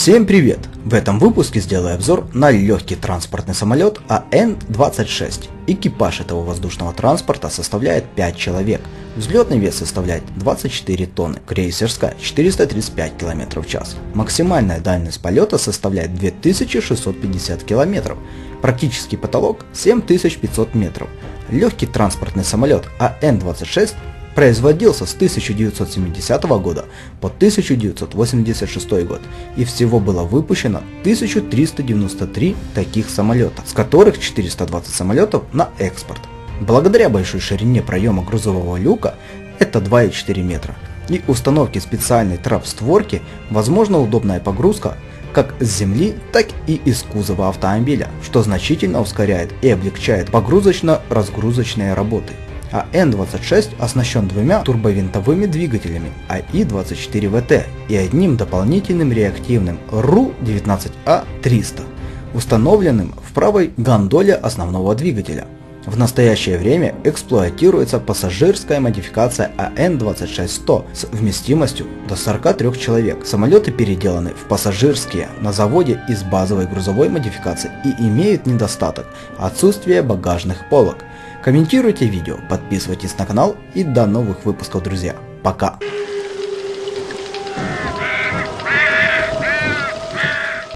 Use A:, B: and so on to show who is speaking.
A: Всем привет! В этом выпуске сделаю обзор на легкий транспортный самолет АН-26. Экипаж этого воздушного транспорта составляет 5 человек. Взлетный вес составляет 24 тонны, крейсерская 435 км в час. Максимальная дальность полета составляет 2650 км. Практический потолок 7500 метров. Легкий транспортный самолет АН-26 производился с 1970 года по 1986 год, и всего было выпущено 1393 таких самолета, с которых 420 самолетов на экспорт. Благодаря большой ширине проема грузового люка, это 2,4 метра, и установке специальной трап-створки, возможна удобная погрузка как с земли, так и из кузова автомобиля, что значительно ускоряет и облегчает погрузочно-разгрузочные работы. АН-26 оснащен двумя турбовинтовыми двигателями АИ-24ВТ и одним дополнительным реактивным РУ-19А300, установленным в правой гондоле основного двигателя. В настоящее время эксплуатируется пассажирская модификация АН-26-100 с вместимостью до 43 человек. Самолеты переделаны в пассажирские на заводе из базовой грузовой модификации и имеют недостаток – отсутствие багажных полок. Комментируйте видео, подписывайтесь на канал и до новых выпусков, друзья. Пока!